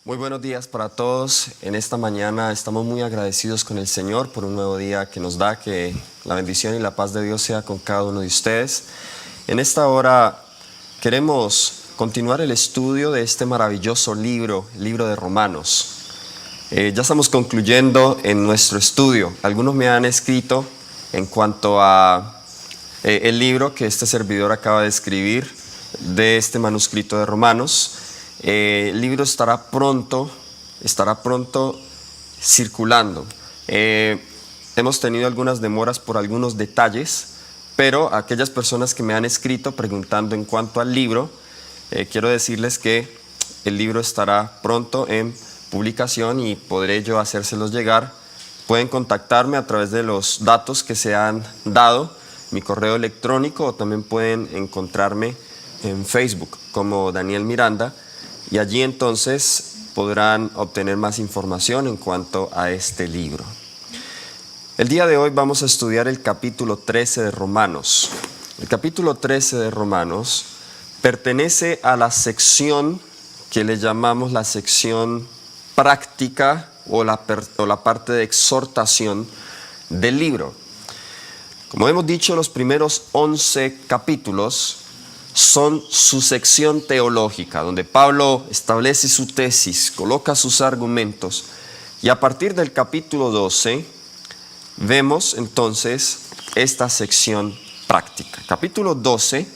Muy buenos días para todos. En esta mañana estamos muy agradecidos con el Señor por un nuevo día que nos da, que la bendición y la paz de Dios sea con cada uno de ustedes. En esta hora queremos continuar el estudio de este maravilloso libro, el libro de Romanos. Ya estamos concluyendo en nuestro estudio. Algunos me han escrito en cuanto a el libro que este servidor acaba de escribir de este manuscrito de Romanos. El libro estará pronto circulando. Hemos tenido algunas demoras por algunos detalles, pero aquellas personas que me han escrito preguntando en cuanto al libro, quiero decirles que el libro estará pronto en publicación y podré yo hacérselos llegar. Pueden contactarme a través de los datos que se han dado, mi correo electrónico, o también pueden encontrarme en Facebook como Daniel Miranda. Y allí entonces podrán obtener más información en cuanto a este libro. El día de hoy vamos a estudiar el capítulo 13 de Romanos. El capítulo 13 de Romanos pertenece a la sección que le llamamos la sección práctica o la parte de exhortación del libro. Como hemos dicho, los primeros 11 capítulos son su sección teológica, donde Pablo establece su tesis, coloca sus argumentos, y a partir del capítulo 12 vemos entonces esta sección práctica. Capítulo 12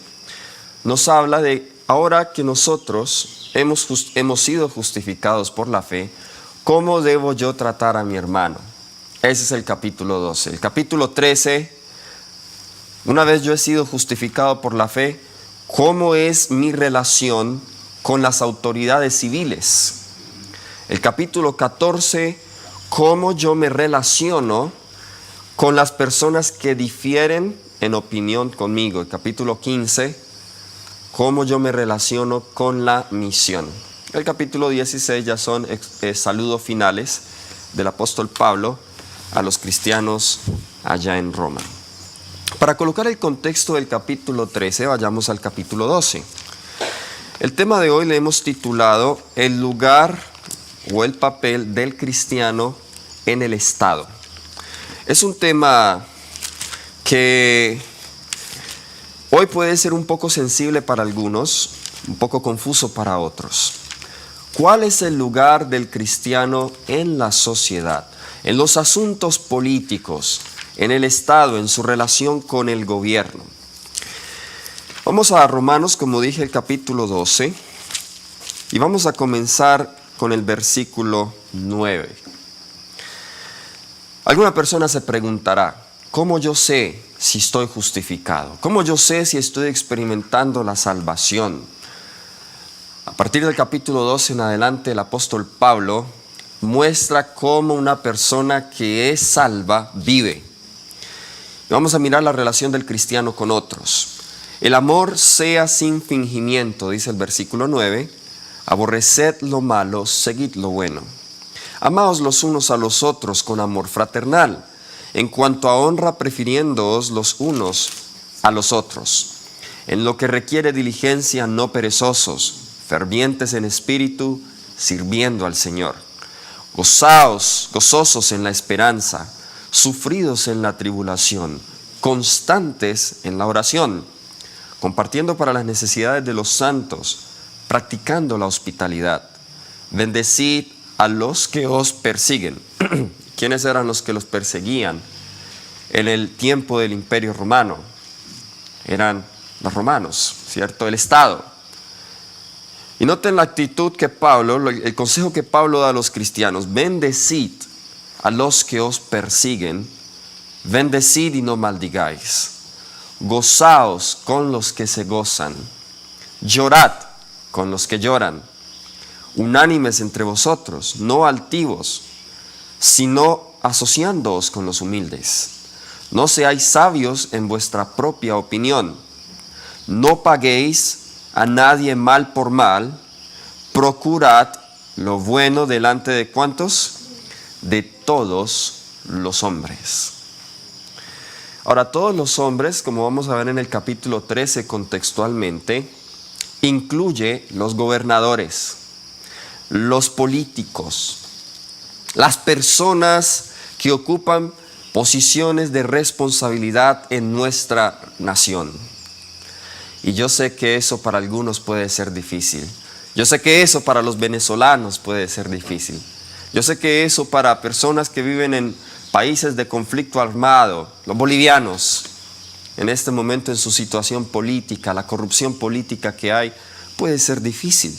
nos habla de, ahora que nosotros hemos sido justificados por la fe, ¿cómo debo yo tratar a mi hermano? Ese es el capítulo 12. El capítulo 13, una vez yo he sido justificado por la fe, ¿cómo es mi relación con las autoridades civiles? El capítulo 14, ¿cómo yo me relaciono con las personas que difieren en opinión conmigo? El capítulo 15, ¿cómo yo me relaciono con la misión? El capítulo 16 ya son saludos finales del apóstol Pablo a los cristianos allá en Roma. Para colocar el contexto del capítulo 13, vayamos al capítulo 12. El tema de hoy le hemos titulado el lugar o el papel del cristiano en el Estado. Es un tema que hoy puede ser un poco sensible para algunos, un poco confuso para otros. ¿Cuál es el lugar del cristiano en la sociedad, en los asuntos políticos, en el Estado, en su relación con el gobierno? Vamos a Romanos, como dije, el capítulo 12, y vamos a comenzar con el versículo 9. Alguna persona se preguntará, ¿cómo yo sé si estoy justificado? ¿Cómo yo sé si estoy experimentando la salvación? A partir del capítulo 12 en adelante, el apóstol Pablo muestra cómo una persona que es salva vive. Vamos a mirar la relación del cristiano con otros. El amor sea sin fingimiento, dice el versículo 9. Aborreced lo malo, seguid lo bueno. Amaos los unos a los otros con amor fraternal, en cuanto a honra prefiriéndoos los unos a los otros. En lo que requiere diligencia, no perezosos, fervientes en espíritu, sirviendo al Señor. Gozaos, gozosos en la esperanza, sufridos en la tribulación, constantes en la oración, compartiendo para las necesidades de los santos, practicando la hospitalidad. Bendecid a los que os persiguen. ¿Quiénes eran los que los perseguían en el tiempo del Imperio Romano? Eran los romanos, ¿cierto? El Estado. Y noten la actitud que Pablo, el consejo que Pablo da a los cristianos: bendecid a los que os persiguen, bendecid y no maldigáis, gozaos con los que se gozan, llorad con los que lloran, unánimes entre vosotros, no altivos, sino asociándoos con los humildes. No seáis sabios en vuestra propia opinión, no paguéis a nadie mal por mal, procurad lo bueno delante de ¿cuántos? De todos los hombres. Ahora, todos los hombres, como vamos a ver en el capítulo 13 contextualmente, incluye los gobernadores. los políticos, las personas que ocupan posiciones de responsabilidad en nuestra nación. Y yo sé que eso para algunos puede ser difícil. Yo sé que eso para los venezolanos puede ser difícil. Yo sé que eso para personas que viven en países de conflicto armado, los bolivianos, en este momento en su situación política, la corrupción política que hay, puede ser difícil.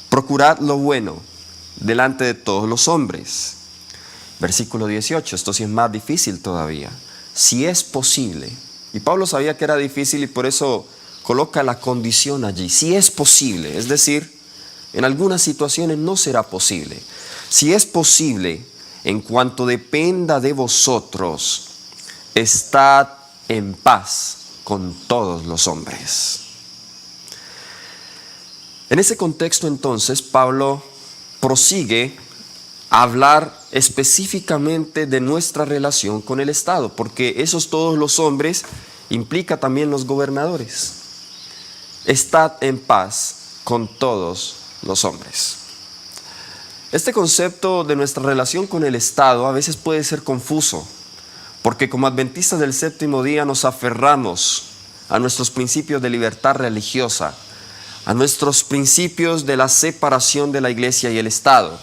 Procurad lo bueno delante de todos los hombres. Versículo 18, esto sí es más difícil todavía. Si es posible, y Pablo sabía que era difícil y por eso coloca la condición allí. Si es posible, es decir, en algunas situaciones no será posible. Si es posible, en cuanto dependa de vosotros, estad en paz con todos los hombres. En ese contexto entonces Pablo prosigue a hablar específicamente de nuestra relación con el Estado, porque esos todos los hombres implica también los gobernadores. Estad en paz con todos los hombres. Este concepto de nuestra relación con el Estado a veces puede ser confuso, porque como adventistas del séptimo día nos aferramos a nuestros principios de libertad religiosa, a nuestros principios de la separación de la iglesia y el Estado.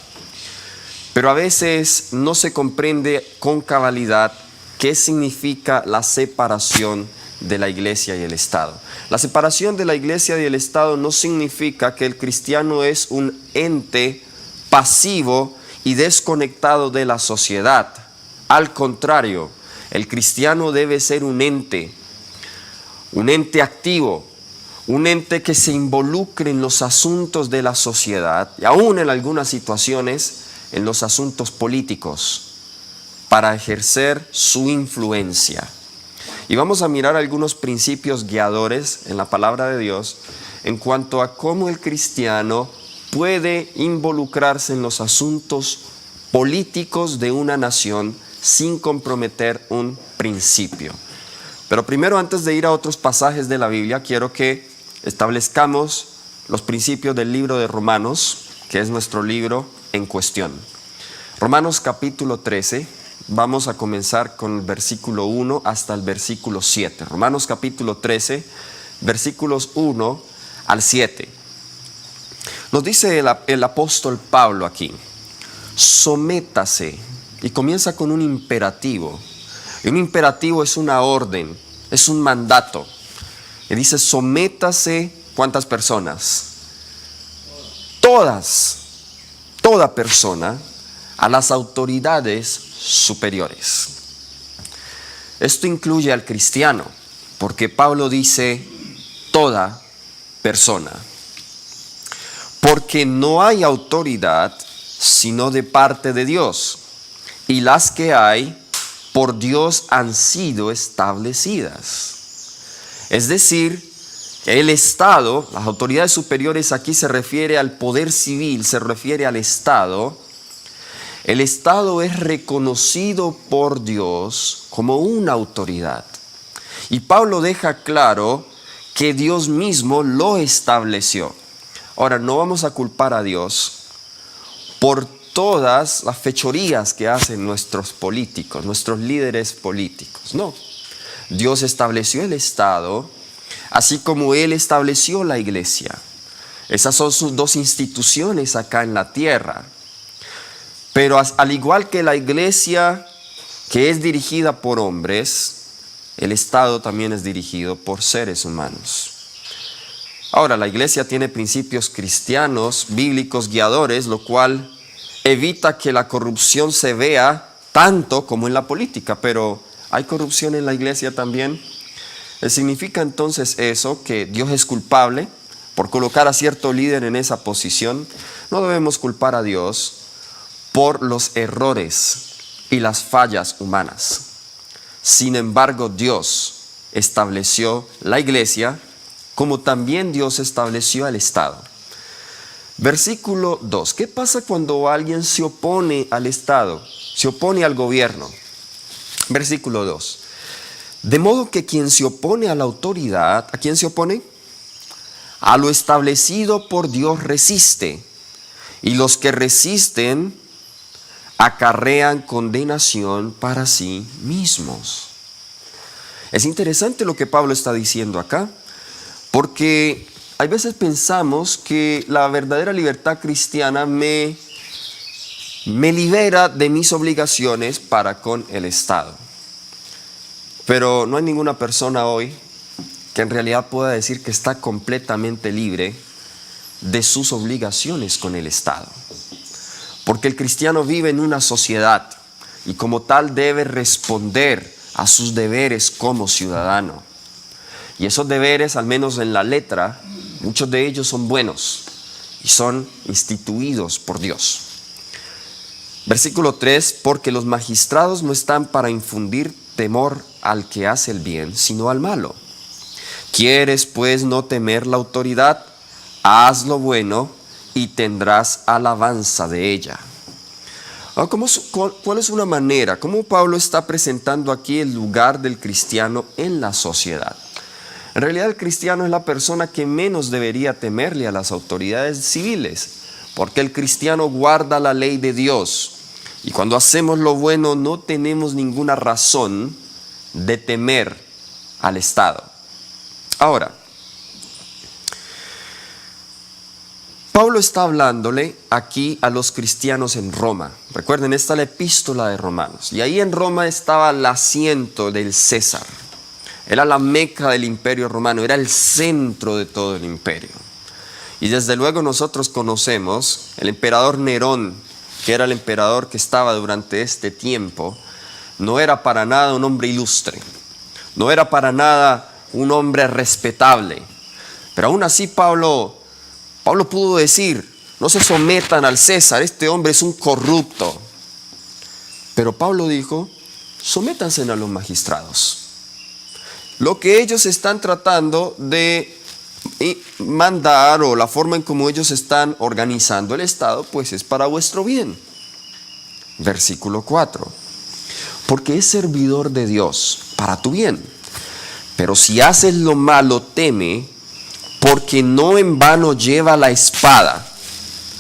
Pero a veces no se comprende con cabalidad qué significa la separación de la iglesia y el Estado. La separación de la iglesia y el Estado no significa que el cristiano es un ente pasivo y desconectado de la sociedad. Al contrario, el cristiano debe ser un ente activo, un ente que se involucre en los asuntos de la sociedad y aún en algunas situaciones en los asuntos políticos para ejercer su influencia. Y vamos a mirar algunos principios guiadores en la palabra de Dios en cuanto a cómo el cristiano puede involucrarse en los asuntos políticos de una nación sin comprometer un principio. Pero primero, antes de ir a otros pasajes de la Biblia, quiero que establezcamos los principios del libro de Romanos, que es nuestro libro en cuestión. Romanos capítulo 13, vamos a comenzar con el versículo 1 hasta el versículo 7. Romanos capítulo 13, versículos 1 al 7. Nos dice el apóstol Pablo aquí, sométase, y comienza con un imperativo. Y un imperativo es una orden, es un mandato. Y dice, sométase, ¿cuántas personas? Toda persona a las autoridades superiores. Esto incluye al cristiano, porque Pablo dice, toda persona. Porque no hay autoridad sino de parte de Dios, y las que hay por Dios han sido establecidas. Es decir, el Estado, las autoridades superiores, aquí se refiere al poder civil, se refiere al Estado. El Estado es reconocido por Dios como una autoridad. Y Pablo deja claro que Dios mismo lo estableció. Ahora, no vamos a culpar a Dios por todas las fechorías que hacen nuestros políticos, nuestros líderes políticos. No, Dios estableció el Estado, así como Él estableció la iglesia. Esas son sus dos instituciones acá en la tierra. Pero al igual que la iglesia, que es dirigida por hombres, el Estado también es dirigido por seres humanos. Ahora, la iglesia tiene principios cristianos, bíblicos, guiadores, lo cual evita que la corrupción se vea tanto como en la política. Pero ¿hay corrupción en la iglesia también? ¿Significa entonces eso que Dios es culpable por colocar a cierto líder en esa posición? No debemos culpar a Dios por los errores y las fallas humanas. Sin embargo, Dios estableció la iglesia como también Dios estableció al Estado. Versículo 2. ¿Qué pasa cuando alguien se opone al Estado? Se opone al gobierno. Versículo 2. De modo que quien se opone a la autoridad, ¿a quién se opone? A lo establecido por Dios resiste, y los que resisten acarrean condenación para sí mismos. Es interesante lo que Pablo está diciendo acá, porque hay veces pensamos que la verdadera libertad cristiana me libera de mis obligaciones para con el Estado. Pero no hay ninguna persona hoy que en realidad pueda decir que está completamente libre de sus obligaciones con el Estado. Porque el cristiano vive en una sociedad y como tal debe responder a sus deberes como ciudadano. Y esos deberes, al menos en la letra, muchos de ellos son buenos y son instituidos por Dios. Versículo 3, porque los magistrados no están para infundir temor al que hace el bien, sino al malo. ¿Quieres pues no temer la autoridad? Haz lo bueno y tendrás alabanza de ella. ¿Cuál es una manera? ¿Cómo Pablo está presentando aquí el lugar del cristiano en la sociedad? En realidad el cristiano es la persona que menos debería temerle a las autoridades civiles, porque el cristiano guarda la ley de Dios. Y cuando hacemos lo bueno no tenemos ninguna razón de temer al Estado. Ahora, Pablo está hablándole aquí a los cristianos en Roma. Recuerden, esta es la epístola de Romanos. Y ahí en Roma estaba el asiento del César. Era la meca del imperio romano, era el centro de todo el imperio. Y desde luego nosotros conocemos el emperador Nerón, que era el emperador que estaba durante este tiempo, no era para nada un hombre ilustre, no era para nada un hombre respetable. Pero aún así Pablo pudo decir, no se sometan al César, este hombre es un corrupto. Pero Pablo dijo, sométanse a los magistrados. Lo que ellos están tratando de mandar o la forma en cómo ellos están organizando el Estado, pues es para vuestro bien. Versículo 4. Porque es servidor de Dios para tu bien. Pero si haces lo malo, teme, porque no en vano lleva la espada.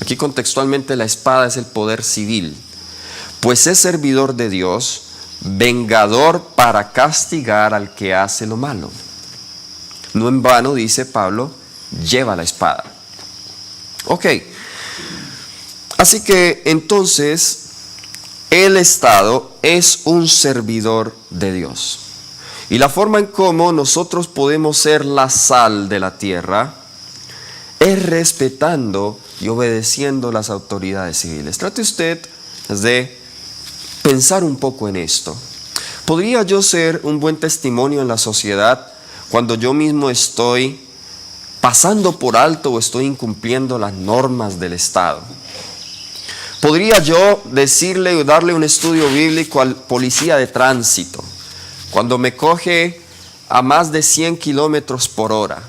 Aquí contextualmente la espada es el poder civil. Pues es servidor de Dios, vengador para castigar al que hace lo malo. No en vano, dice Pablo, lleva la espada. Ok. Así que entonces el Estado es un servidor de Dios. Y la forma en cómo nosotros podemos ser la sal de la tierra es respetando y obedeciendo las autoridades civiles. Trate usted de pensar un poco en esto. ¿Podría yo ser un buen testimonio en la sociedad cuando yo mismo estoy pasando por alto o estoy incumpliendo las normas del Estado? ¿Podría yo decirle o darle un estudio bíblico al policía de tránsito cuando me coge a más de 100 kilómetros por hora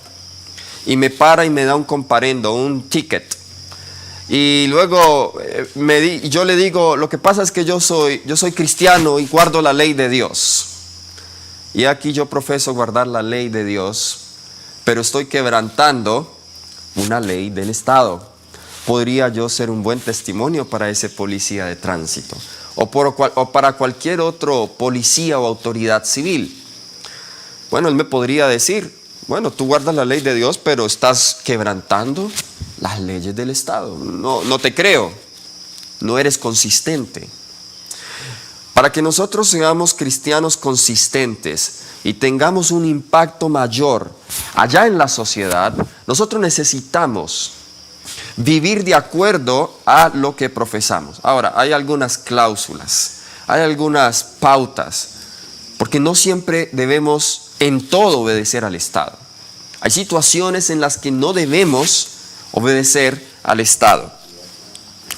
y me para y me da un comparendo, un ticket? Y luego yo le digo, lo que pasa es que yo soy cristiano y guardo la ley de Dios. Y aquí yo profeso guardar la ley de Dios, pero estoy quebrantando una ley del Estado. ¿Podría yo ser un buen testimonio para ese policía de tránsito? O para cualquier otro policía o autoridad civil. Bueno, él me podría decir, bueno, tú guardas la ley de Dios, pero estás quebrantando las leyes del Estado. No te creo, no eres consistente. Para que nosotros seamos cristianos consistentes y tengamos un impacto mayor allá en la sociedad, nosotros necesitamos vivir de acuerdo a lo que profesamos. Ahora, hay algunas cláusulas, hay algunas pautas, porque no siempre debemos en todo obedecer al Estado. Hay situaciones en las que no debemos obedecer al Estado.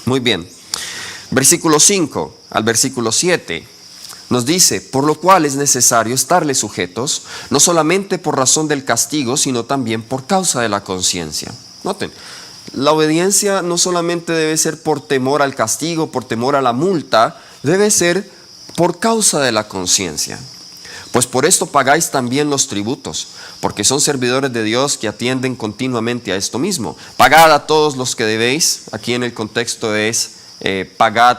Muy bien. Versículo 5 al versículo 7 nos dice, por lo cual es necesario estarle sujetos, no solamente por razón del castigo, sino también por causa de la conciencia. Noten, la obediencia no solamente debe ser por temor al castigo, por temor a la multa, debe ser por causa de la conciencia. Pues por esto pagáis también los tributos, porque son servidores de Dios que atienden continuamente a esto mismo. Pagad a todos los que debéis, aquí en el contexto es pagad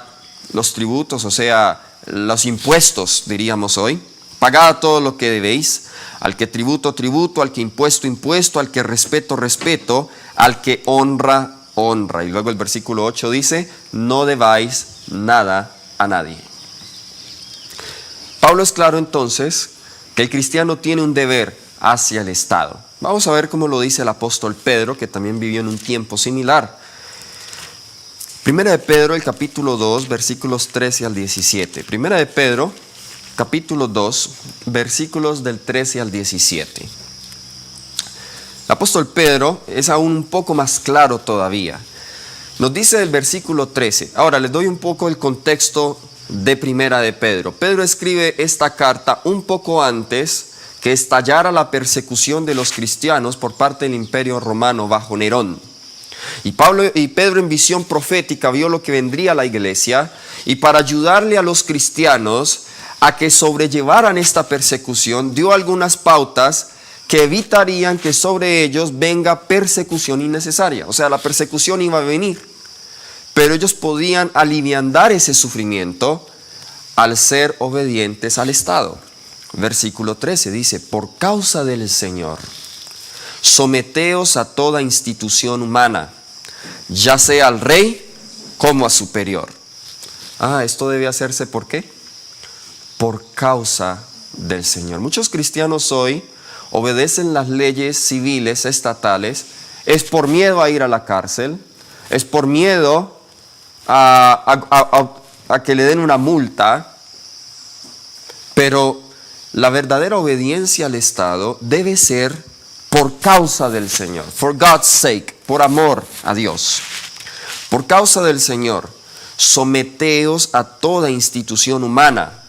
los tributos, o sea, los impuestos, diríamos hoy. Pagad a todo lo que debéis, al que tributo, tributo, al que impuesto, impuesto, al que respeto, respeto, al que honra, honra. Y luego el versículo 8 dice, no debáis nada a nadie. Pablo es claro entonces que el cristiano tiene un deber hacia el Estado. Vamos a ver cómo lo dice el apóstol Pedro, que también vivió en un tiempo similar. Primera de Pedro, el capítulo 2, versículos 13 al 17. Primera de Pedro, capítulo 2, versículos del 13 al 17. El apóstol Pedro es aún un poco más claro todavía. Nos dice el versículo 13. Ahora les doy un poco el contexto de Primera de Pedro. Pedro escribe esta carta un poco antes que estallara la persecución de los cristianos por parte del Imperio Romano bajo Nerón. Y Pedro en visión profética vio lo que vendría a la iglesia, y para ayudarle a los cristianos a que sobrellevaran esta persecución, dio algunas pautas que evitarían que sobre ellos venga persecución innecesaria. O sea, la persecución iba a venir, pero ellos podían aliviar ese sufrimiento al ser obedientes al Estado. Versículo 13 dice, por causa del Señor, someteos a toda institución humana, ya sea al rey como a superior. Esto debe hacerse ¿por qué? Por causa del Señor. Muchos cristianos hoy obedecen las leyes civiles estatales, es por miedo a ir a la cárcel, es por miedo a que le den una multa, pero la verdadera obediencia al Estado debe ser por causa del Señor, for God's sake, por amor a Dios. Por causa del Señor, someteos a toda institución humana,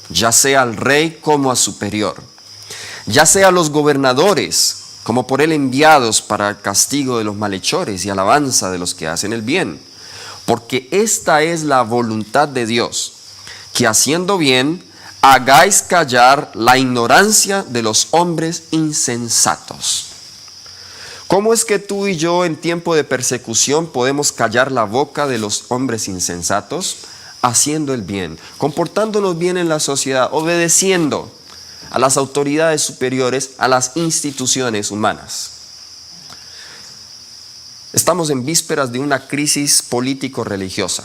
ya sea al rey como a superior, ya sea a los gobernadores, como por él enviados para el castigo de los malhechores y alabanza de los que hacen el bien. Porque esta es la voluntad de Dios, que haciendo bien, hagáis callar la ignorancia de los hombres insensatos. ¿Cómo es que tú y yo en tiempo de persecución podemos callar la boca de los hombres insensatos? Haciendo el bien, comportándonos bien en la sociedad, obedeciendo a las autoridades superiores, a las instituciones humanas. Estamos en vísperas de una crisis político-religiosa,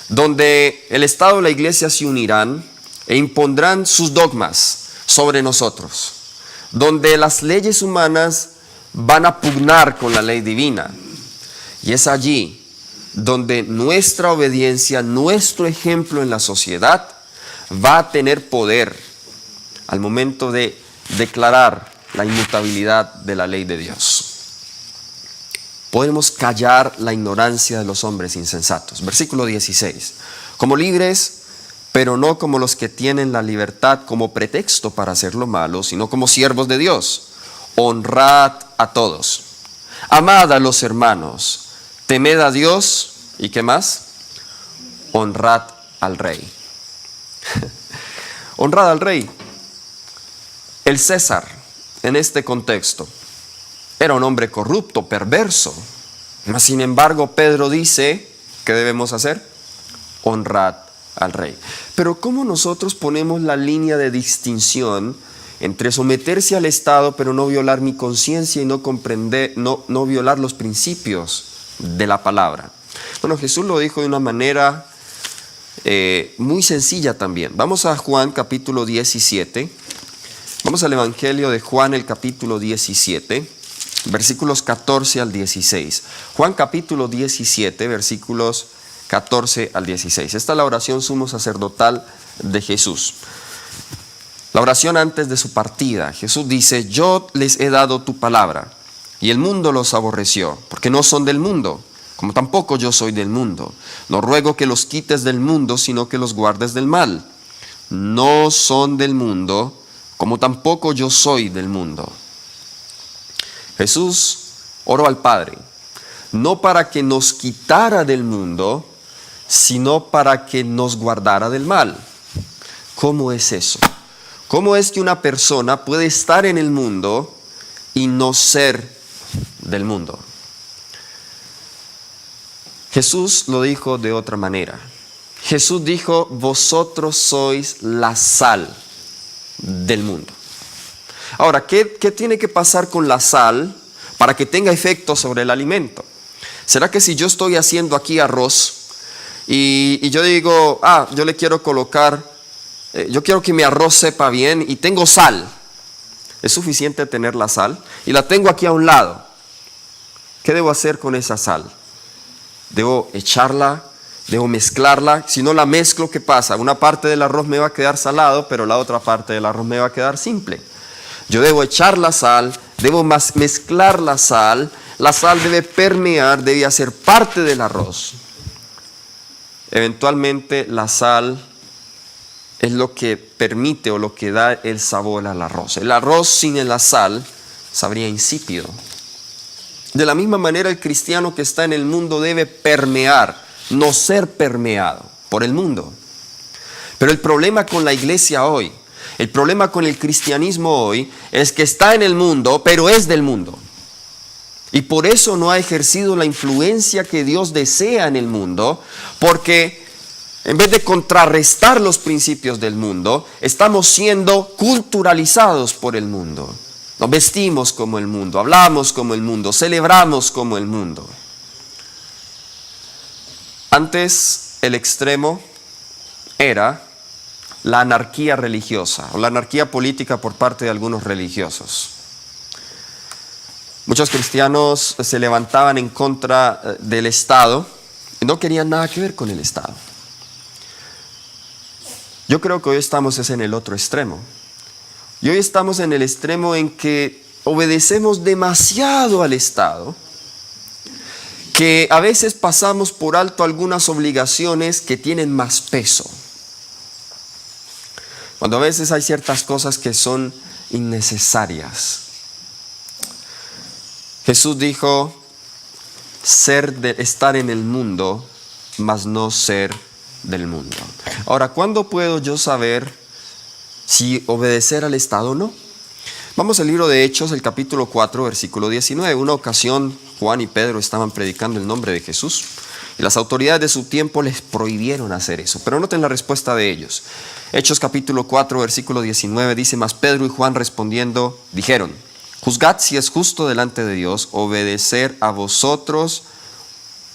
donde el Estado y la Iglesia se unirán e impondrán sus dogmas sobre nosotros, donde las leyes humanas van a pugnar con la ley divina. Y es allí donde nuestra obediencia, nuestro ejemplo en la sociedad, va a tener poder al momento de declarar la inmutabilidad de la ley de Dios. Podemos callar la ignorancia de los hombres insensatos. Versículo 16. Como libres, pero no como los que tienen la libertad como pretexto para hacer lo malo, sino como siervos de Dios. Honrad a todos. Amad a los hermanos. Temed a Dios. ¿Y qué más? Honrad al rey. Honrad al rey. El César, en este contexto, era un hombre corrupto, perverso. Mas sin embargo, Pedro dice, ¿qué debemos hacer? Honrad al rey. Pero ¿cómo nosotros ponemos la línea de distinción entre someterse al Estado, pero no violar mi conciencia y no violar los principios de la palabra? Bueno, Jesús lo dijo de una manera muy sencilla también. Vamos a Juan capítulo 17. Vamos al Evangelio de Juan, el capítulo 17, versículos 14 al 16. Juan capítulo 17, versículos 14 al 16. Esta es la oración sumo sacerdotal de Jesús. La oración antes de su partida. Jesús dice, yo les he dado tu palabra, y el mundo los aborreció, porque no son del mundo, como tampoco yo soy del mundo. No ruego que los quites del mundo, sino que los guardes del mal. No son del mundo, como tampoco yo soy del mundo. Jesús oró al Padre, no para que nos quitara del mundo, sino para que nos guardara del mal. ¿Cómo es eso? ¿Cómo es que una persona puede estar en el mundo y no ser del mundo? Jesús lo dijo de otra manera. Jesús dijo, vosotros sois la sal del mundo. Ahora, ¿qué tiene que pasar con la sal para que tenga efecto sobre el alimento? ¿Será que si yo estoy haciendo aquí arroz y yo digo, yo le quiero colocar, yo quiero que mi arroz sepa bien y tengo sal? ¿Es suficiente tener la sal? Y la tengo aquí a un lado. ¿Qué debo hacer con esa sal? ¿Debo echarla? ¿Debo mezclarla? Si no la mezclo, ¿qué pasa? Una parte del arroz me va a quedar salado, pero la otra parte del arroz me va a quedar simple. Yo debo echar la sal, debo mezclar la sal debe permear, debe hacer parte del arroz. Eventualmente la sal es lo que permite o lo que da el sabor al arroz. El arroz sin la sal sabría insípido. De la misma manera el cristiano que está en el mundo debe permear, no ser permeado por el mundo. Pero el problema con la iglesia hoy, el problema con el cristianismo hoy es que está en el mundo, pero es del mundo. Y por eso no ha ejercido la influencia que Dios desea en el mundo, porque en vez de contrarrestar los principios del mundo, estamos siendo culturalizados por el mundo. Nos vestimos como el mundo, hablamos como el mundo, celebramos como el mundo. Antes el extremo era la anarquía religiosa o la anarquía política por parte de algunos religiosos. Muchos cristianos se levantaban en contra del Estado y no querían nada que ver con el Estado. Yo creo que hoy estamos en el otro extremo. Y hoy estamos en el extremo en que obedecemos demasiado al Estado, que a veces pasamos por alto algunas obligaciones que tienen más peso. Cuando a veces hay ciertas cosas que son innecesarias. Jesús dijo, estar en el mundo, mas no ser del mundo. Ahora, ¿cuándo puedo yo saber si obedecer al Estado o no? Vamos al libro de Hechos, el capítulo 4, versículo 19. Una ocasión, Juan y Pedro estaban predicando el nombre de Jesús. Y las autoridades de su tiempo les prohibieron hacer eso. Pero noten la respuesta de ellos. Hechos capítulo 4, versículo 19 dice, mas Pedro y Juan respondiendo, dijeron, juzgad si es justo delante de Dios obedecer a vosotros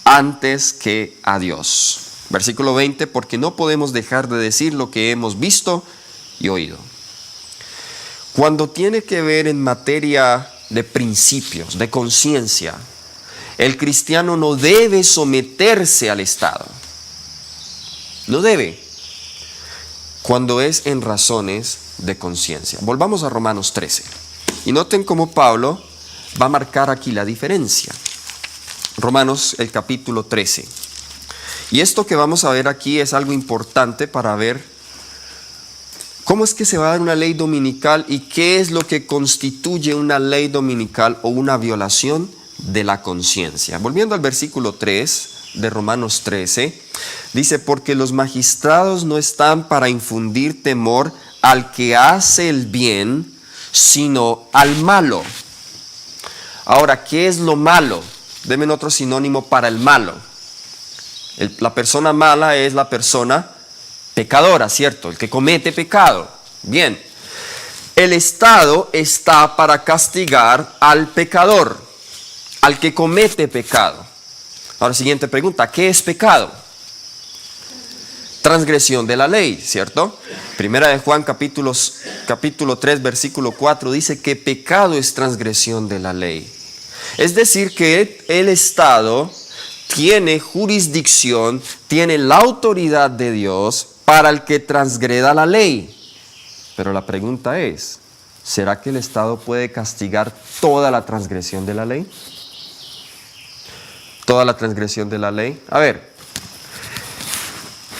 antes que a Dios. Versículo 20, porque no podemos dejar de decir lo que hemos visto y oído. Cuando tiene que ver en materia de principios, de conciencia, el cristiano no debe someterse al Estado. No debe. Cuando es en razones de conciencia. Volvamos a Romanos 13. Y noten cómo Pablo va a marcar aquí la diferencia. Romanos, el capítulo 13. Y esto que vamos a ver aquí es algo importante para ver cómo es que se va a dar una ley dominical y qué es lo que constituye una ley dominical o una violación de la conciencia. Volviendo al versículo 3 de Romanos 13, dice, porque los magistrados no están para infundir temor al que hace el bien, sino al malo. Ahora, ¿qué es lo malo? Denme otro sinónimo para el malo. La persona mala es la persona pecadora, ¿cierto? El que comete pecado. Bien. El Estado está para castigar al pecador, al que comete pecado. Ahora, siguiente pregunta, ¿qué es pecado? Transgresión de la ley, ¿cierto? Primera de Juan capítulo 3, versículo 4 dice que pecado es transgresión de la ley. Es decir, que el Estado tiene jurisdicción, tiene la autoridad de Dios para el que transgreda la ley. Pero la pregunta es, ¿será que el Estado puede castigar toda la transgresión de la ley? ¿Toda la transgresión de la ley? A ver,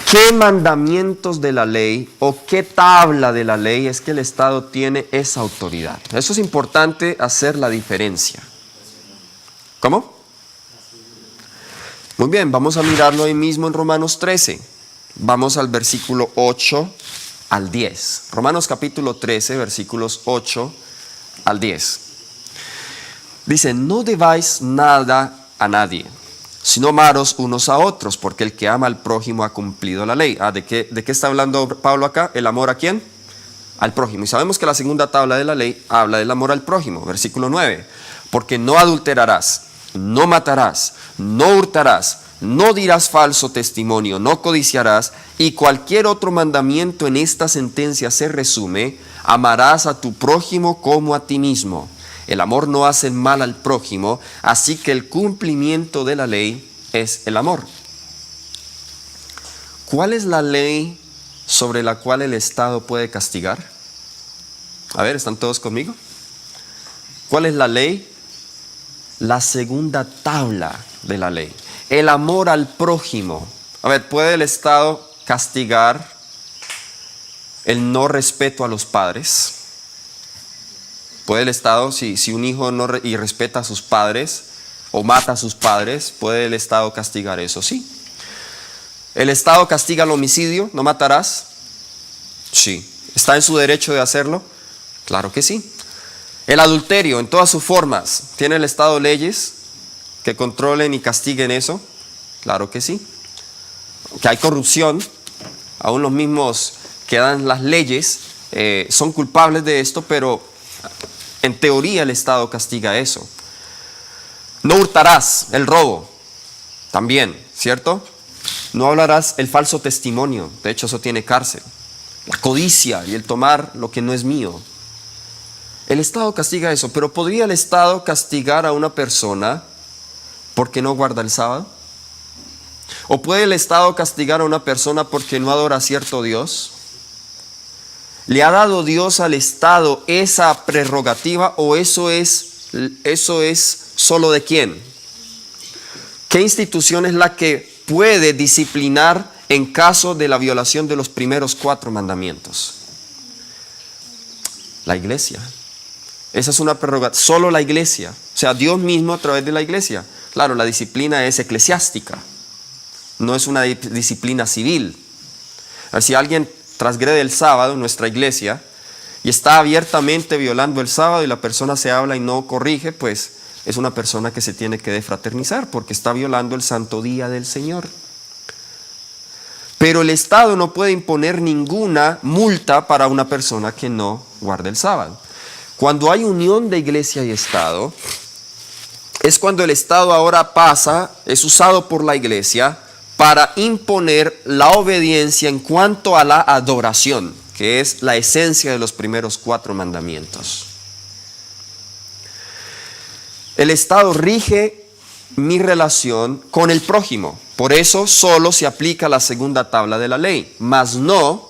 ¿qué mandamientos de la ley o qué tabla de la ley es que el Estado tiene esa autoridad? Eso es importante hacer la diferencia. ¿Cómo? Muy bien, vamos a mirarlo ahí mismo en Romanos 13. Vamos al versículo 8 al 10. Romanos capítulo 13, versículos 8 al 10. Dice, no debáis nada a nadie, sino amaros unos a otros, porque el que ama al prójimo ha cumplido la ley. ¿De qué está hablando Pablo acá? ¿El amor a quién? Al prójimo. Y sabemos que la segunda tabla de la ley habla del amor al prójimo. Versículo 9. Porque no adulterarás, no matarás, no hurtarás, no dirás falso testimonio, no codiciarás, y cualquier otro mandamiento en esta sentencia se resume: amarás a tu prójimo como a ti mismo. El amor no hace mal al prójimo, así que el cumplimiento de la ley es el amor. ¿Cuál es la ley sobre la cual el Estado puede castigar? A ver, ¿están todos conmigo? ¿Cuál es la ley? La segunda tabla de la ley. El amor al prójimo. A ver, ¿puede el Estado castigar el no respeto a los padres? ¿Puede el Estado, si un hijo no irrespeta a sus padres o mata a sus padres, puede el Estado castigar eso? Sí. ¿El Estado castiga el homicidio? ¿No matarás? Sí. ¿Está en su derecho de hacerlo? Claro que sí. El adulterio en todas sus formas, ¿tiene el Estado leyes que controlen y castiguen eso? Claro que sí. Que hay corrupción, aún los mismos que dan las leyes son culpables de esto, pero en teoría el Estado castiga eso. No hurtarás, el robo, también, ¿cierto? No hablarás el falso testimonio, de hecho eso tiene cárcel. La codicia y el tomar lo que no es mío. El Estado castiga eso, pero ¿podría el Estado castigar a una persona porque no guarda el sábado? ¿O puede el Estado castigar a una persona porque no adora a cierto Dios? ¿Le ha dado Dios al Estado esa prerrogativa o eso es solo de quién? ¿Qué institución es la que puede disciplinar en caso de la violación de los primeros 4 mandamientos? La iglesia. Esa es una prerrogativa, solo la iglesia. O sea, Dios mismo a través de la iglesia. Claro, la disciplina es eclesiástica, no es una disciplina civil. A ver, si alguien transgrede el sábado en nuestra iglesia y está abiertamente violando el sábado y la persona se habla y no corrige, pues es una persona que se tiene que defraternizar porque está violando el santo día del Señor. Pero el Estado no puede imponer ninguna multa para una persona que no guarde el sábado. Cuando hay unión de iglesia y Estado, es cuando el Estado ahora es usado por la iglesia para imponer la obediencia en cuanto a la adoración, que es la esencia de los primeros 4 mandamientos. El Estado rige mi relación con el prójimo, por eso solo se aplica la segunda tabla de la ley, mas no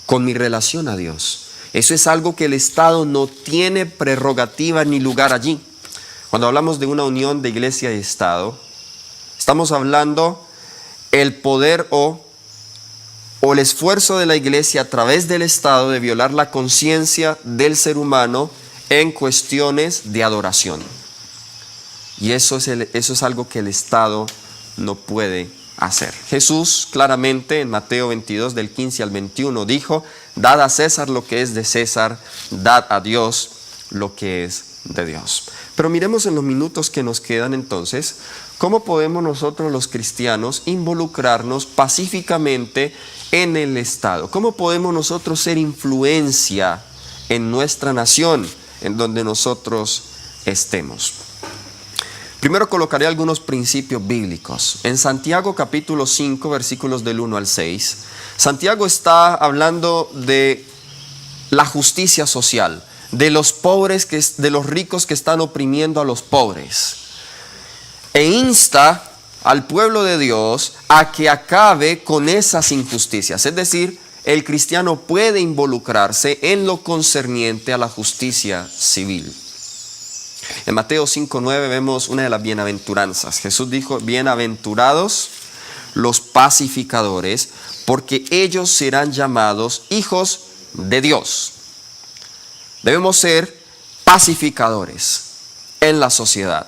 con mi relación a Dios. Eso es algo que el Estado no tiene prerrogativa ni lugar allí. Cuando hablamos de una unión de iglesia y Estado, estamos hablando el poder o el esfuerzo de la iglesia a través del Estado de violar la conciencia del ser humano en cuestiones de adoración. Y eso es algo que el Estado no puede hacer. Jesús claramente en Mateo 22 del 15 al 21 dijo: dad a César lo que es de César, dad a Dios lo que es de Dios. Pero miremos en los minutos que nos quedan entonces, ¿cómo podemos nosotros los cristianos involucrarnos pacíficamente en el Estado? ¿Cómo podemos nosotros ser influencia en nuestra nación, en donde nosotros estemos? Primero colocaré algunos principios bíblicos. En Santiago capítulo 5, versículos del 1 al 6, Santiago está hablando de la justicia social, de los pobres, de los ricos que están oprimiendo a los pobres. E insta al pueblo de Dios a que acabe con esas injusticias. Es decir, el cristiano puede involucrarse en lo concerniente a la justicia civil. En Mateo 5:9 vemos una de las bienaventuranzas. Jesús dijo: bienaventurados los pacificadores, porque ellos serán llamados hijos de Dios. Debemos ser pacificadores en la sociedad.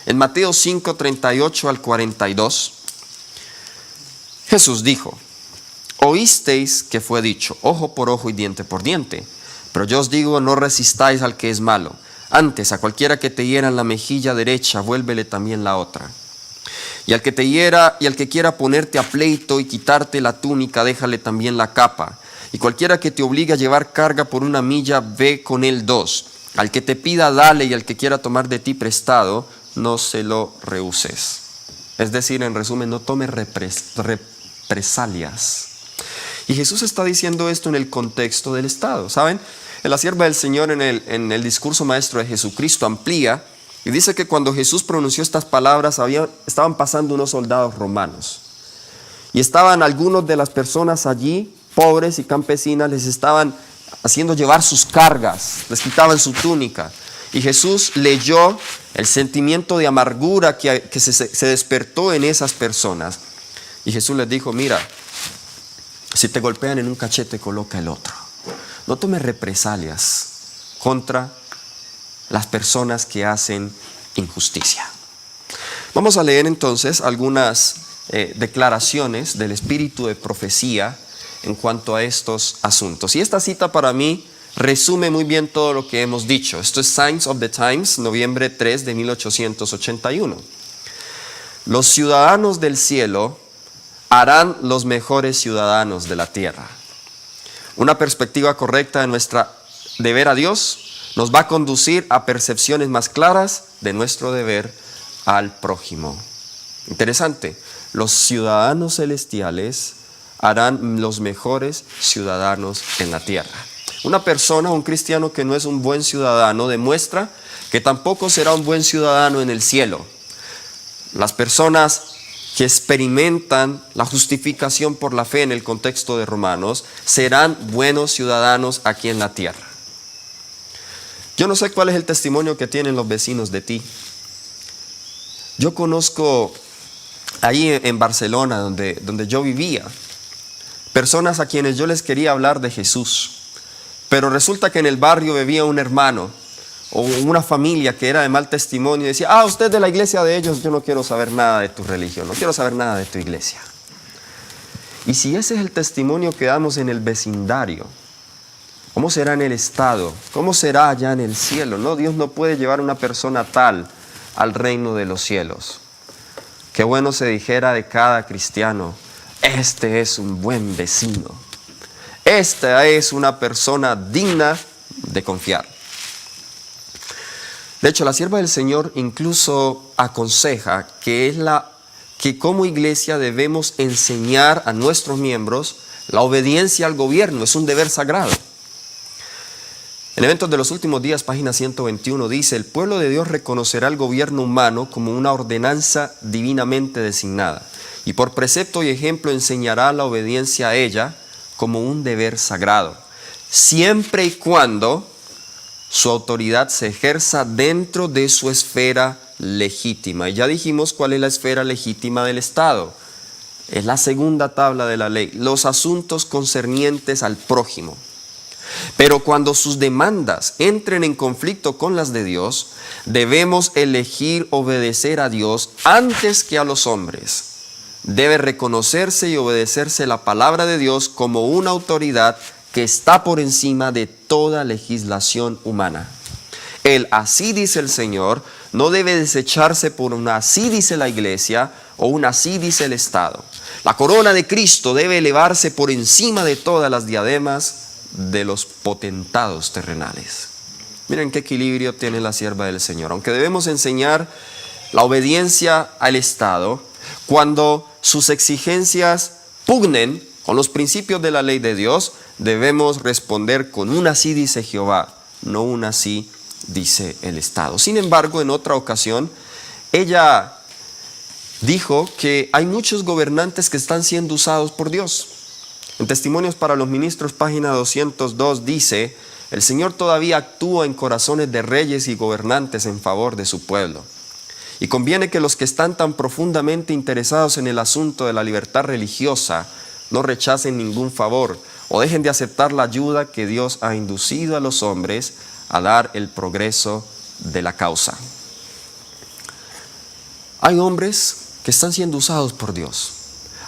En Mateo 5:38 al 42, Jesús dijo: Oísteis que fue dicho, ojo por ojo y diente por diente. Pero yo os digo, no resistáis al que es malo. Antes, a cualquiera que te hiera en la mejilla derecha, vuélvele también la otra. Y al que te hiera y al que quiera ponerte a pleito y quitarte la túnica, déjale también la capa. Y cualquiera que te obligue a llevar carga por 1 milla, ve con él 2. Al que te pida, dale, y al que quiera tomar de ti prestado, no se lo rehuses. Es decir, en resumen, no tome represalias. Y Jesús está diciendo esto en el contexto del Estado, ¿saben? En la sierva del Señor, en el discurso maestro de Jesucristo, amplía y dice que cuando Jesús pronunció estas palabras, estaban pasando unos soldados romanos. Y estaban algunos de las personas allí, pobres y campesinas, les estaban haciendo llevar sus cargas, les quitaban su túnica. Y Jesús leyó el sentimiento de amargura que se despertó en esas personas. Y Jesús les dijo, mira, si te golpean en un cachete, coloca el otro. No tomes represalias contra las personas que hacen injusticia. Vamos a leer entonces algunas declaraciones del espíritu de profecía en cuanto a estos asuntos. Y esta cita para mí resume muy bien todo lo que hemos dicho. Esto es Signs of the Times, noviembre 3 de 1881. Los ciudadanos del cielo harán los mejores ciudadanos de la tierra. Una perspectiva correcta de ver a Dios nos va a conducir a percepciones más claras de nuestro deber al prójimo. Interesante, los ciudadanos celestiales harán los mejores ciudadanos en la tierra. Una persona, un cristiano que no es un buen ciudadano, demuestra que tampoco será un buen ciudadano en el cielo. Las personas que experimentan la justificación por la fe en el contexto de Romanos, serán buenos ciudadanos aquí en la tierra. Yo no sé cuál es el testimonio que tienen los vecinos de ti. Yo conozco ahí en Barcelona, donde yo vivía, personas a quienes yo les quería hablar de Jesús, pero resulta que en el barrio vivía un hermano o una familia que era de mal testimonio y decía, usted de la iglesia de ellos, yo no quiero saber nada de tu religión, no quiero saber nada de tu iglesia. Y si ese es el testimonio que damos en el vecindario, ¿cómo será en el estado? ¿Cómo será allá en el cielo? No, Dios no puede llevar a una persona tal al reino de los cielos. Qué bueno se dijera de cada cristiano, este es un buen vecino. Esta es una persona digna de confiar. De hecho, la sierva del Señor incluso aconseja que como iglesia debemos enseñar a nuestros miembros la obediencia al gobierno, es un deber sagrado. En Eventos de los Últimos Días, página 121, dice, el pueblo de Dios reconocerá el gobierno humano como una ordenanza divinamente designada, y por precepto y ejemplo enseñará la obediencia a ella como un deber sagrado, siempre y cuando su autoridad se ejerza dentro de su esfera legítima. Y ya dijimos cuál es la esfera legítima del Estado. Es la segunda tabla de la ley, los asuntos concernientes al prójimo. Pero cuando sus demandas entren en conflicto con las de Dios, debemos elegir obedecer a Dios antes que a los hombres. Debe reconocerse y obedecerse la palabra de Dios como una autoridad que está por encima de toda legislación humana. El así dice el Señor no debe desecharse por un así dice la iglesia o un así dice el Estado. La corona de Cristo debe elevarse por encima de todas las diademas de los potentados terrenales. Miren qué equilibrio tiene la sierva del Señor. Aunque debemos enseñar la obediencia al Estado, cuando sus exigencias pugnen con los principios de la ley de Dios, debemos responder con un así dice Jehová, no un así dice el Estado. Sin embargo, en otra ocasión, ella dijo que hay muchos gobernantes que están siendo usados por Dios. En Testimonios para los Ministros, página 202, dice, el Señor todavía actúa en corazones de reyes y gobernantes en favor de su pueblo. Y conviene que los que están tan profundamente interesados en el asunto de la libertad religiosa no rechacen ningún favor o dejen de aceptar la ayuda que Dios ha inducido a los hombres a dar el progreso de la causa. Hay hombres que están siendo usados por Dios.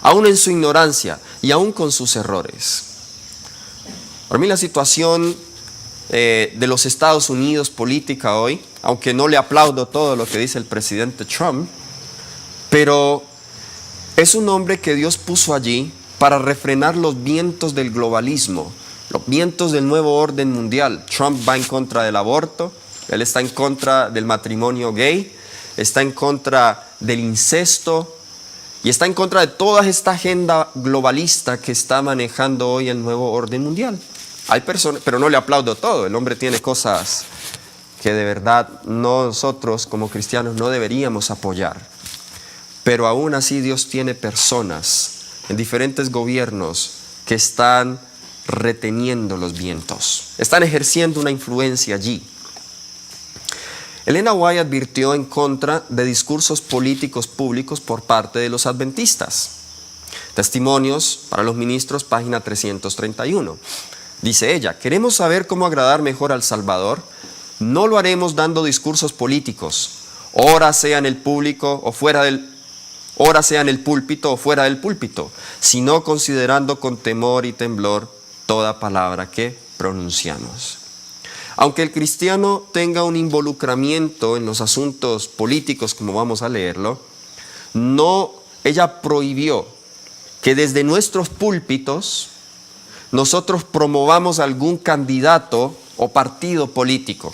aún en su ignorancia y aún con sus errores. Para mí la situación de los Estados Unidos política hoy, aunque no le aplaudo todo lo que dice el presidente Trump, pero es un hombre que Dios puso allí para refrenar los vientos del globalismo, los vientos del nuevo orden mundial. Trump va en contra del aborto, él está en contra del matrimonio gay, está en contra del incesto y está en contra de toda esta agenda globalista que está manejando hoy el nuevo orden mundial. Hay personas, pero no le aplaudo todo, el hombre tiene cosas que de verdad nosotros como cristianos no deberíamos apoyar. Pero aún así Dios tiene personas en diferentes gobiernos que están reteniendo los vientos, están ejerciendo una influencia allí. Elena White advirtió en contra de discursos políticos públicos por parte de los adventistas. Testimonios para los ministros, página 331. Dice ella: queremos saber cómo agradar mejor al Salvador. No lo haremos dando discursos políticos, ora sea en el público o fuera del ora sea en el púlpito o fuera del púlpito, sino considerando con temor y temblor toda palabra que pronunciamos. Aunque el cristiano tenga un involucramiento en los asuntos políticos, como vamos a leerlo, ella prohibió que desde nuestros púlpitos nosotros promovamos algún candidato o partido político,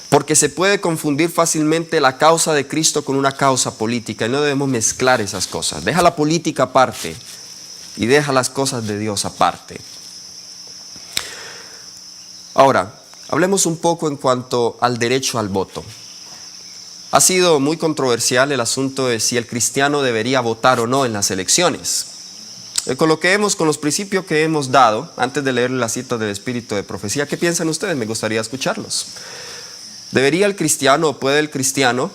porque se puede confundir fácilmente la causa de Cristo con una causa política y no debemos mezclar esas cosas. Deja la política aparte y deja las cosas de Dios aparte. Ahora, hablemos un poco en cuanto al derecho al voto. Ha sido muy controversial el asunto de si el cristiano debería votar o no en las elecciones. Con los principios que hemos dado, antes de leer la cita del Espíritu de Profecía, ¿qué piensan ustedes? Me gustaría escucharlos. ¿Debería el cristiano o puede el cristiano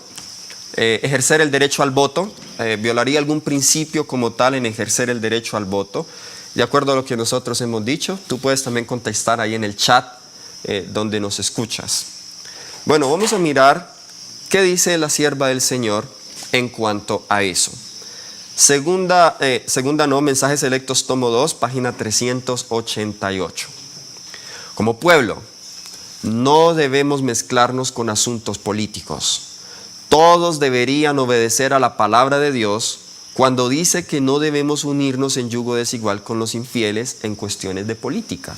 ejercer el derecho al voto? ¿Violaría algún principio como tal en ejercer el derecho al voto? De acuerdo a lo que nosotros hemos dicho, tú puedes también contestar ahí en el chat donde nos escuchas. Bueno, vamos a mirar qué dice la sierva del Señor en cuanto a eso. Mensajes Selectos, tomo 2, página 388. Como pueblo, no debemos mezclarnos con asuntos políticos. Todos deberían obedecer a la palabra de Dios cuando dice que no debemos unirnos en yugo desigual con los infieles en cuestiones de política,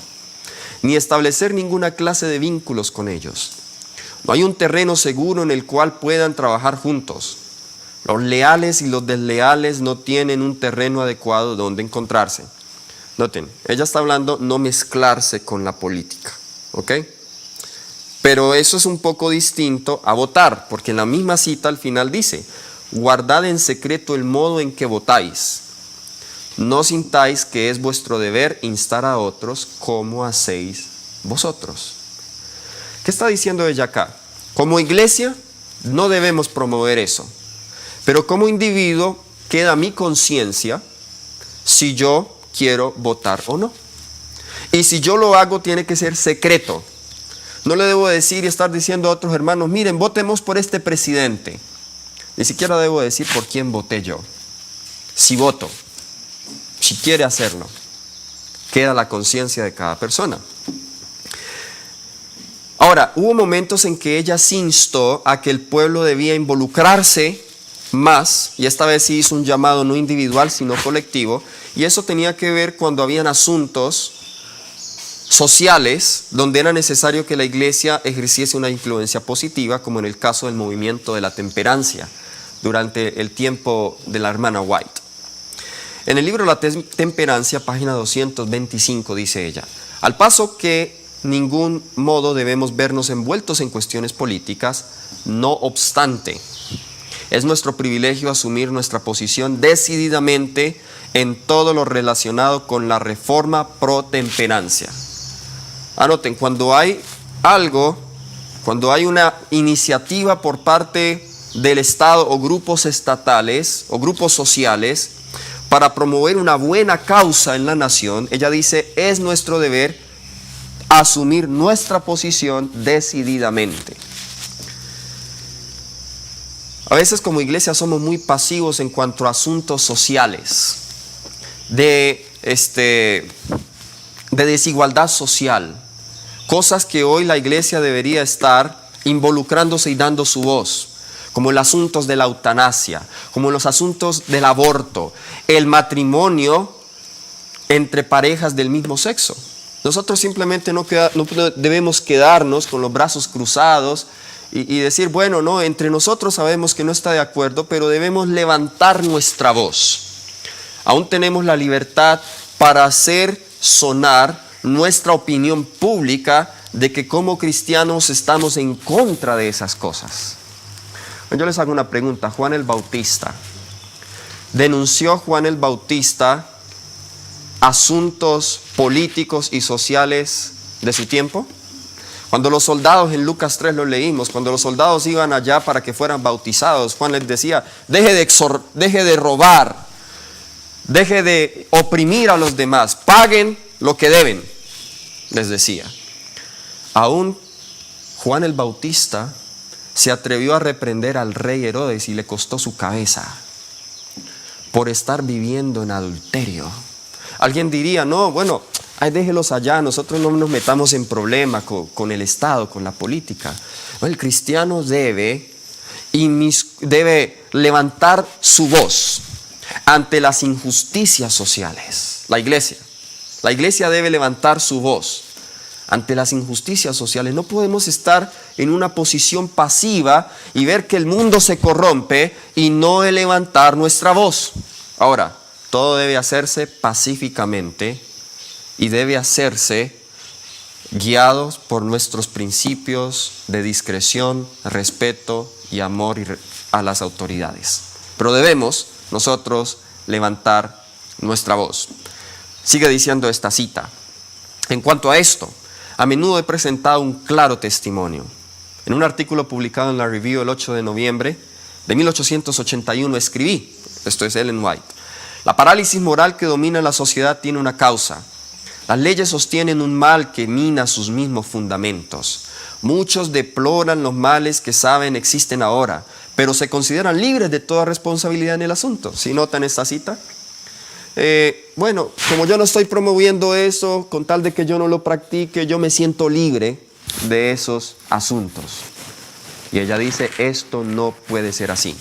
ni establecer ninguna clase de vínculos con ellos. No hay un terreno seguro en el cual puedan trabajar juntos. Los leales y los desleales no tienen un terreno adecuado donde encontrarse. Noten, ella está hablando no mezclarse con la política, ¿ok? Pero eso es un poco distinto a votar, porque en la misma cita al final dice: guardad en secreto el modo en que votáis. No sintáis que es vuestro deber instar a otros como hacéis vosotros. ¿Qué está diciendo ella acá? Como iglesia no debemos promover eso. Pero como individuo queda mi conciencia si yo quiero votar o no. Y si yo lo hago tiene que ser secreto. No le debo decir y estar diciendo a otros hermanos: miren, votemos por este presidente. Ni siquiera debo decir por quién voté yo. Si voto, si quiere hacerlo, queda la conciencia de cada persona. Ahora, hubo momentos en que ella sí instó a que el pueblo debía involucrarse más, y esta vez sí hizo un llamado no individual sino colectivo, y eso tenía que ver cuando habían asuntos sociales donde era necesario que la iglesia ejerciese una influencia positiva, como en el caso del movimiento de la temperancia durante el tiempo de la hermana White. En el libro La Temperancia, página 225, dice ella: al paso que ningún modo debemos vernos envueltos en cuestiones políticas, no obstante, es nuestro privilegio asumir nuestra posición decididamente en todo lo relacionado con la reforma pro temperancia. Anoten, cuando hay una iniciativa por parte del Estado o grupos estatales o grupos sociales para promover una buena causa en la nación, ella dice: es nuestro deber asumir nuestra posición decididamente. A veces como iglesia somos muy pasivos en cuanto a asuntos sociales, de desigualdad social, cosas que hoy la iglesia debería estar involucrándose y dando su voz, como en los asuntos de la eutanasia, como en los asuntos del aborto, el matrimonio entre parejas del mismo sexo. Nosotros simplemente no debemos quedarnos con los brazos cruzados y decir, bueno, no, entre nosotros sabemos que no está de acuerdo, pero debemos levantar nuestra voz. Aún tenemos la libertad para hacer sonar nuestra opinión pública de que como cristianos estamos en contra de esas cosas. Yo les hago una pregunta. Juan el Bautista, ¿denunció Juan el Bautista asuntos políticos y sociales de su tiempo? Cuando los soldados, en Lucas 3 lo leímos, cuando los soldados iban allá para que fueran bautizados, Juan les decía, deje de robar, deje de oprimir a los demás, paguen lo que deben, les decía. Aún Juan el Bautista se atrevió a reprender al rey Herodes y le costó su cabeza por estar viviendo en adulterio. Alguien diría, no, bueno, déjelos allá, nosotros no nos metamos en problemas con el Estado, con la política. El cristiano debe levantar su voz ante las injusticias sociales. La iglesia debe levantar su voz ante las injusticias sociales. No podemos estar en una posición pasiva y ver que el mundo se corrompe y no levantar nuestra voz. Ahora, todo debe hacerse pacíficamente y debe hacerse guiados por nuestros principios de discreción, respeto y amor a las autoridades. Pero debemos nosotros levantar nuestra voz. Sigue diciendo esta cita. En cuanto a esto, a menudo he presentado un claro testimonio. En un artículo publicado en la Review el 8 de noviembre de 1881 escribí, esto es Ellen White, la parálisis moral que domina la sociedad tiene una causa. Las leyes sostienen un mal que mina sus mismos fundamentos. Muchos deploran los males que saben existen ahora, pero se consideran libres de toda responsabilidad en el asunto. ¿Sí notan esta cita? Bueno, como yo no estoy promoviendo eso, con tal de que yo no lo practique, yo me siento libre de esos asuntos. Y ella dice, esto no puede ser así.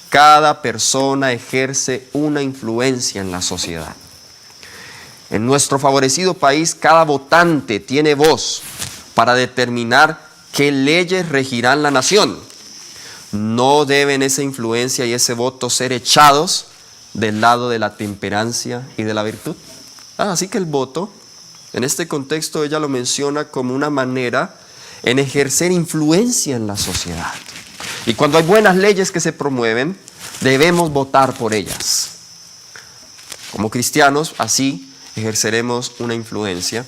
Cada persona ejerce una influencia en la sociedad. En nuestro favorecido país, cada votante tiene voz para determinar qué leyes regirán la nación. No deben esa influencia y ese voto ser echados del lado de la temperancia y de la virtud. Así que el voto, en este contexto ella lo menciona como una manera en ejercer influencia en la sociedad. Y cuando hay buenas leyes que se promueven, debemos votar por ellas. Como cristianos, así ejerceremos una influencia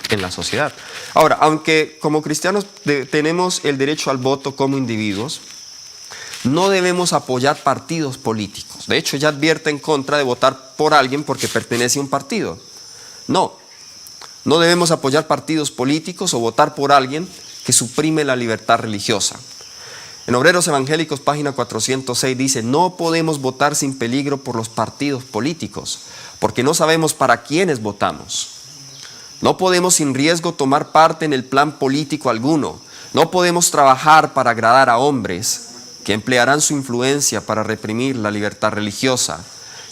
en la sociedad. Ahora, aunque como cristianos tenemos el derecho al voto como individuos, no debemos apoyar partidos políticos. De hecho, ella advierte en contra de votar por alguien porque pertenece a un partido. No debemos apoyar partidos políticos o votar por alguien que suprime la libertad religiosa. En Obreros Evangélicos, página 406, dice, no podemos votar sin peligro por los partidos políticos, porque no sabemos para quiénes votamos. No podemos sin riesgo tomar parte en el plan político alguno. No podemos trabajar para agradar a hombres que emplearán su influencia para reprimir la libertad religiosa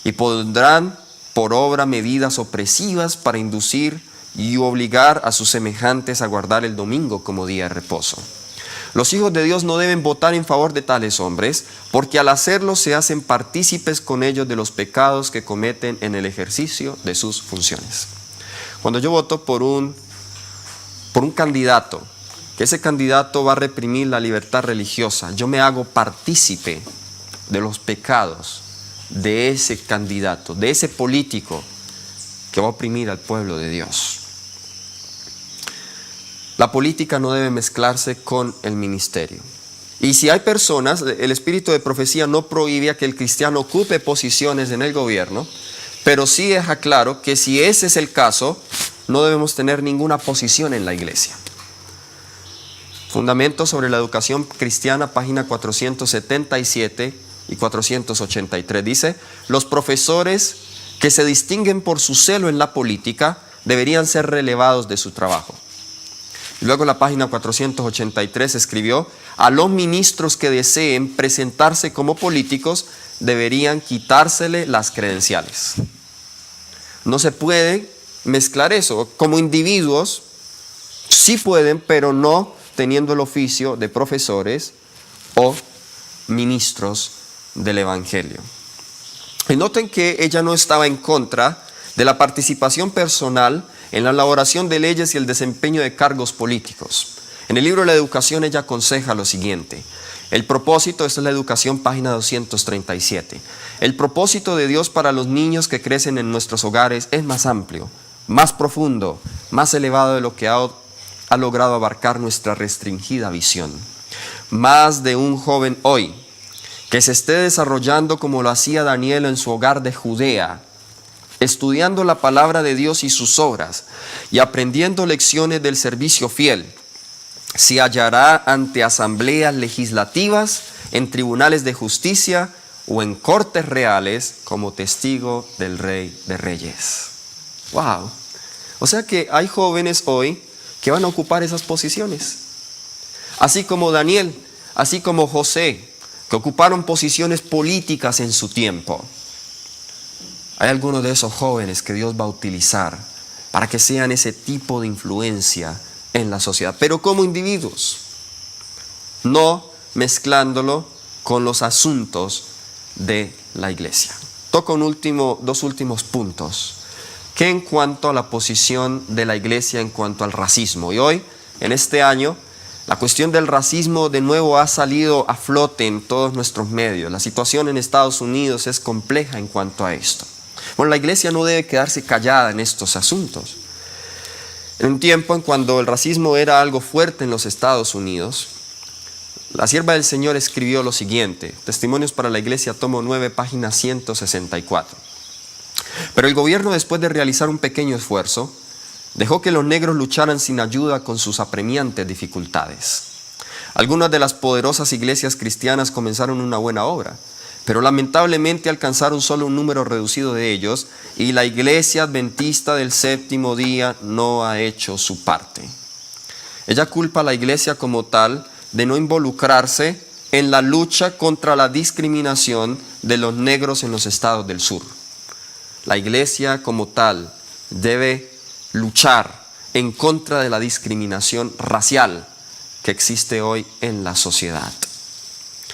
y pondrán por obra medidas opresivas para inducir y obligar a sus semejantes a guardar el domingo como día de reposo. Los hijos de Dios no deben votar en favor de tales hombres, porque al hacerlo se hacen partícipes con ellos de los pecados que cometen en el ejercicio de sus funciones. Cuando yo voto por un candidato, que ese candidato va a reprimir la libertad religiosa, yo me hago partícipe de los pecados de ese candidato, de ese político que va a oprimir al pueblo de Dios. La política no debe mezclarse con el ministerio. Y si hay personas, el espíritu de profecía no prohíbe a que el cristiano ocupe posiciones en el gobierno, pero sí deja claro que si ese es el caso, no debemos tener ninguna posición en la iglesia. Fundamentos sobre la educación cristiana, página 477 y 483. Dice, los profesores que se distinguen por su celo en la política deberían ser relevados de su trabajo. Y luego en la página 483 escribió, a los ministros que deseen presentarse como políticos deberían quitársele las credenciales. No se puede mezclar eso. Como individuos sí pueden, pero no teniendo el oficio de profesores o ministros del Evangelio. Y noten que ella no estaba en contra de la participación personal en la elaboración de leyes y el desempeño de cargos políticos. En el libro de la educación ella aconseja lo siguiente. El propósito, esta es la educación, página 237. El propósito de Dios para los niños que crecen en nuestros hogares es más amplio, más profundo, más elevado de lo que ha logrado abarcar nuestra restringida visión. Más de un joven hoy que se esté desarrollando como lo hacía Daniel en su hogar de Judea, estudiando la palabra de Dios y sus obras y aprendiendo lecciones del servicio fiel, se hallará ante asambleas legislativas, en tribunales de justicia o en cortes reales como testigo del Rey de Reyes. ¡Wow! O sea que hay jóvenes hoy que van a ocupar esas posiciones. Así como Daniel, así como José, que ocuparon posiciones políticas en su tiempo. Hay algunos de esos jóvenes que Dios va a utilizar para que sean ese tipo de influencia en la sociedad, pero como individuos, no mezclándolo con los asuntos de la iglesia. Toco dos últimos puntos, que en cuanto a la posición de la iglesia en cuanto al racismo. Y hoy, en este año, la cuestión del racismo de nuevo ha salido a flote en todos nuestros medios. La situación en Estados Unidos es compleja en cuanto a esto. Bueno, la iglesia no debe quedarse callada en estos asuntos. En un tiempo en cuando el racismo era algo fuerte en los Estados Unidos, la sierva del Señor escribió lo siguiente, Testimonios para la Iglesia, tomo 9, página 164. Pero el gobierno, después de realizar un pequeño esfuerzo, dejó que los negros lucharan sin ayuda con sus apremiantes dificultades. Algunas de las poderosas iglesias cristianas comenzaron una buena obra, pero lamentablemente alcanzaron solo un número reducido de ellos y la iglesia adventista del séptimo día no ha hecho su parte. Ella culpa a la iglesia como tal de no involucrarse en la lucha contra la discriminación de los negros en los estados del sur. La iglesia como tal debe luchar en contra de la discriminación racial que existe hoy en la sociedad.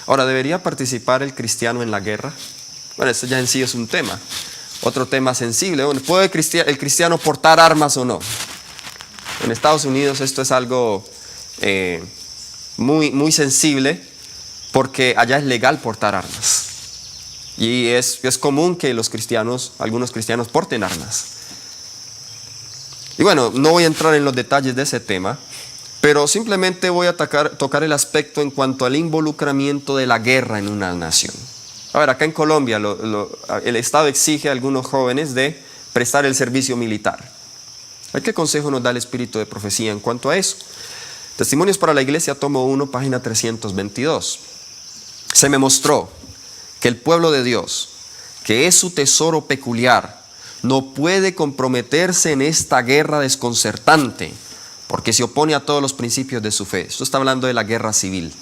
Ahora, ¿debería participar el cristiano en la guerra? Bueno, esto ya en sí es un tema, otro tema sensible. Bueno, ¿puede el cristiano portar armas o no? En Estados Unidos esto es algo muy sensible porque allá es legal portar armas. Y es común que algunos cristianos porten armas. Y bueno, no voy a entrar en los detalles de ese tema, pero simplemente voy a tocar el aspecto en cuanto al involucramiento de la guerra en una nación. A ver, acá en Colombia el Estado exige a algunos jóvenes de prestar el servicio militar. ¿Qué consejo nos da el Espíritu de Profecía en cuanto a eso? Testimonios para la Iglesia, tomo 1, página 322. Se me mostró que el pueblo de Dios, que es su tesoro peculiar, no puede comprometerse en esta guerra desconcertante, porque se opone a todos los principios de su fe. Esto está hablando de la guerra civil.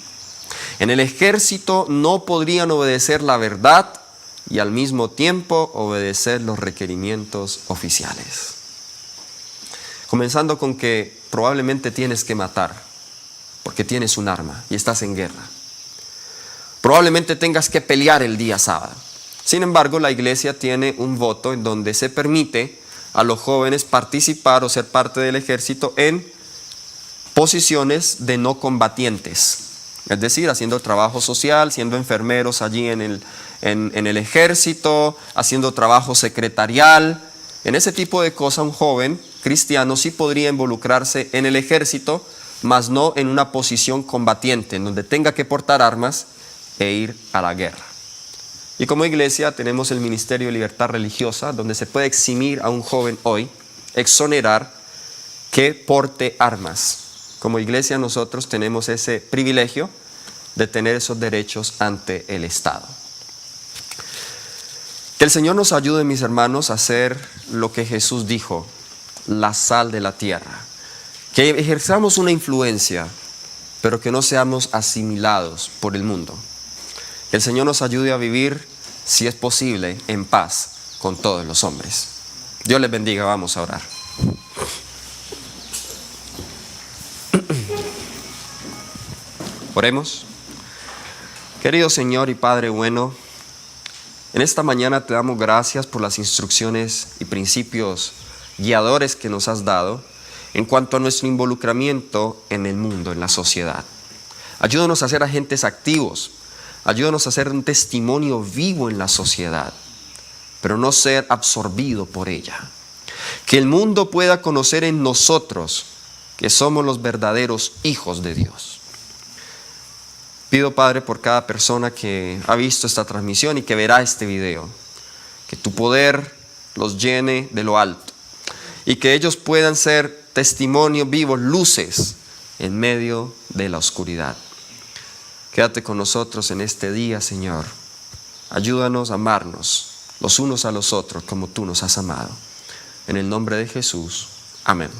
En el ejército no podrían obedecer la verdad y al mismo tiempo obedecer los requerimientos oficiales. Comenzando con que probablemente tienes que matar, porque tienes un arma y estás en guerra. Probablemente tengas que pelear el día sábado. Sin embargo, la iglesia tiene un voto en donde se permite a los jóvenes participar o ser parte del ejército en posiciones de no combatientes. Es decir, haciendo trabajo social, siendo enfermeros allí en el ejército, haciendo trabajo secretarial. En ese tipo de cosas, un joven cristiano sí podría involucrarse en el ejército, mas no en una posición combatiente, en donde tenga que portar armas e ir a la guerra. Y como iglesia tenemos el Ministerio de Libertad Religiosa, donde se puede eximir a un joven hoy, exonerar que porte armas. como iglesia nosotros tenemos ese privilegio de tener esos derechos ante el Estado. Que el Señor nos ayude, mis hermanos, a hacer lo que Jesús dijo, la sal de la tierra. Que ejerzamos una influencia, pero que no seamos asimilados por el mundo. Que el Señor nos ayude a vivir, si es posible, en paz con todos los hombres. Dios les bendiga, vamos a orar. Oremos. Querido Señor y Padre bueno, en esta mañana te damos gracias por las instrucciones y principios guiadores que nos has dado en cuanto a nuestro involucramiento en el mundo, en la sociedad. Ayúdanos a ser agentes activos, ayúdanos a ser un testimonio vivo en la sociedad, pero no ser absorbido por ella. Que el mundo pueda conocer en nosotros que somos los verdaderos hijos de Dios. Pido, Padre, por cada persona que ha visto esta transmisión y que verá este video, que tu poder los llene de lo alto y que ellos puedan ser testimonios vivos, luces en medio de la oscuridad. Quédate con nosotros en este día, Señor. Ayúdanos a amarnos los unos a los otros como tú nos has amado. En el nombre de Jesús. Amén.